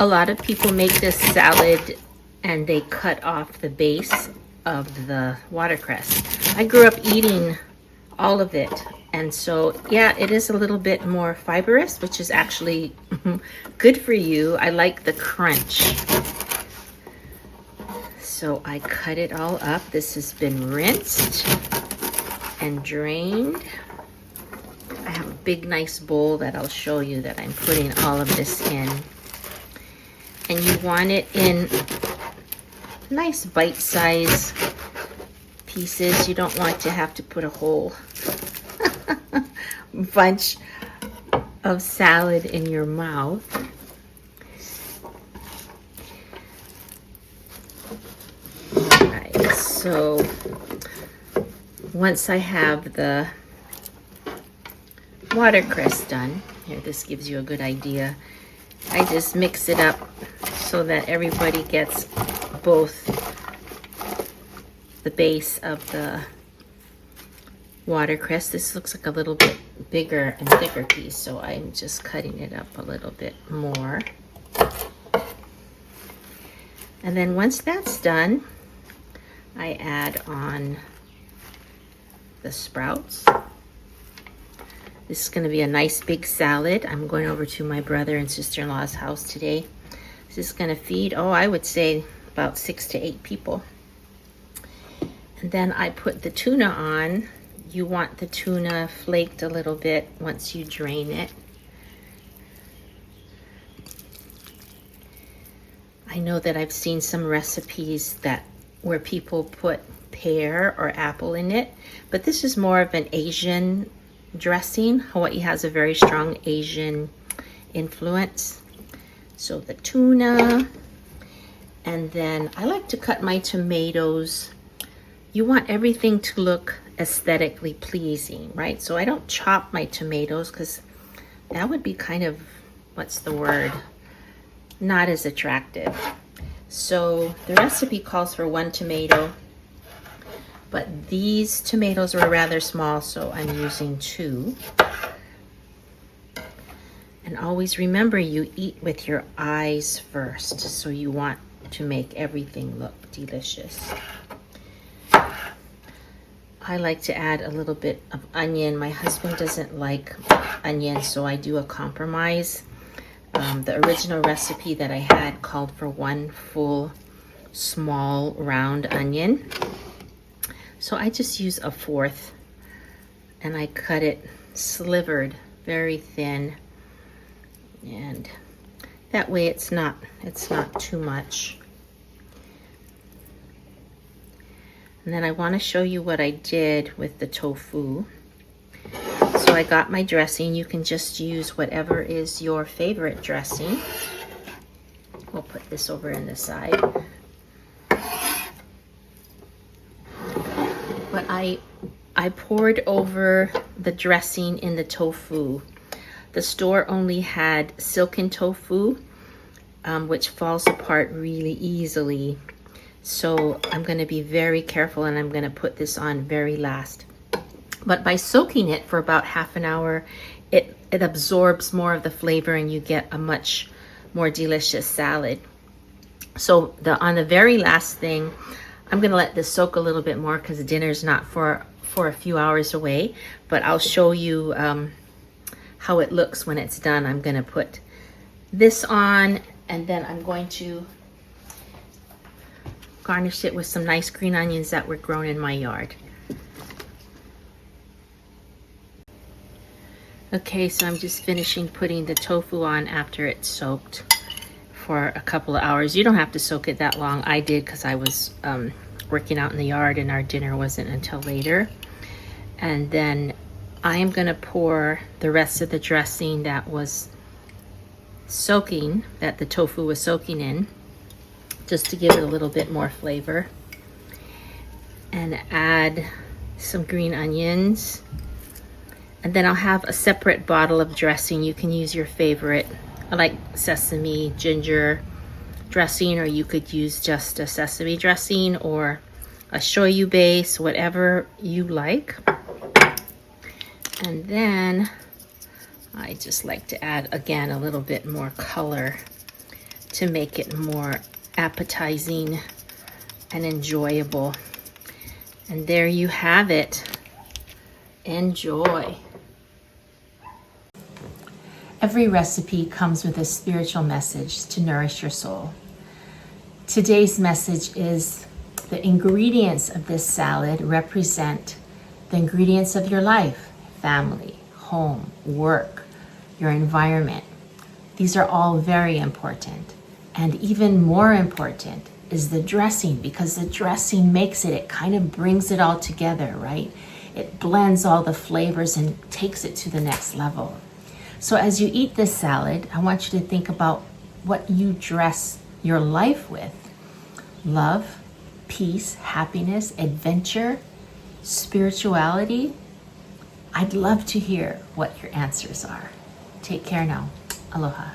A lot of people make this salad and they cut off the base of the watercress. I grew up eating all of it, and so yeah, it is a little bit more fibrous, which is actually good for you. I like the crunch. So I cut it all up. This has been rinsed and drained. I have a big nice bowl that I'll show you that I'm putting all of this in. And you want it in nice bite-sized pieces. You don't want to have to put a whole bunch of salad in your mouth. All right, so once I have the watercress done, here, this gives you a good idea. I just mix it up so that everybody gets both the base of the watercress. This looks like a little bit bigger and thicker piece, so I'm just cutting it up a little bit more. And then once that's done, I add on the sprouts. This is going to be a nice big salad. I'm going over to my brother and sister-in-law's house today. This is going to feed, I would say about 6 to 8 people. And then I put the tuna on. You want the tuna flaked a little bit once you drain it. I know that I've seen some recipes where people put pear or apple in it, but this is more of an Asian dressing. Hawaii has a very strong Asian influence. So the tuna, and then I like to cut my tomatoes. You want everything to look aesthetically pleasing, right? So I don't chop my tomatoes because that would be kind of, what's the word? Not as attractive. So the recipe calls for 1 tomato, but these tomatoes were rather small, so I'm using 2. And always remember, you eat with your eyes first, so you want to make everything look delicious. I like to add a little bit of onion. My husband doesn't like onion, so I do a compromise. The original recipe that I had called for 1 full small round onion. So I just use a 1/4, and I cut it slivered very thin, and that way it's not too much. And then I want to show you what I did with the tofu. So I got my dressing. You can just use whatever is your favorite dressing. We'll put this over in the side. But I poured over the dressing in the tofu. The store only had silken tofu, which falls apart really easily. So I'm going to be very careful, and I'm going to put this on very last. But by soaking it for about half an hour, it absorbs more of the flavor, and you get a much more delicious salad. So on the very last thing, I'm going to let this soak a little bit more because dinner's not for a few hours away. But I'll show you how it looks when it's done. I'm going to put this on, and then I'm going to garnish it with some nice green onions that were grown in my yard. Okay, so I'm just finishing putting the tofu on after it's soaked for a couple of hours. You don't have to soak it that long. I did because I was working out in the yard, and our dinner wasn't until later. And then I am going to pour the rest of the dressing that was soaking, that the tofu was soaking in, just to give it a little bit more flavor, and add some green onions. And then I'll have a separate bottle of dressing. You can use your favorite. I like sesame ginger dressing, or you could use just a sesame dressing or a shoyu base, whatever you like. And then I just like to add, again, a little bit more color to make it more appetizing and enjoyable. And there you have it. Enjoy. Every recipe comes with a spiritual message to nourish your soul. Today's message is the ingredients of this salad represent the ingredients of your life: family, home, work, your environment. These are all very important. And even more important is the dressing, because the dressing makes it kind of brings it all together, right? It blends all the flavors and takes it to the next level. So as you eat this salad, I want you to think about what you dress your life with: love, peace, happiness, adventure, spirituality. I'd love to hear what your answers are. Take care now. Aloha.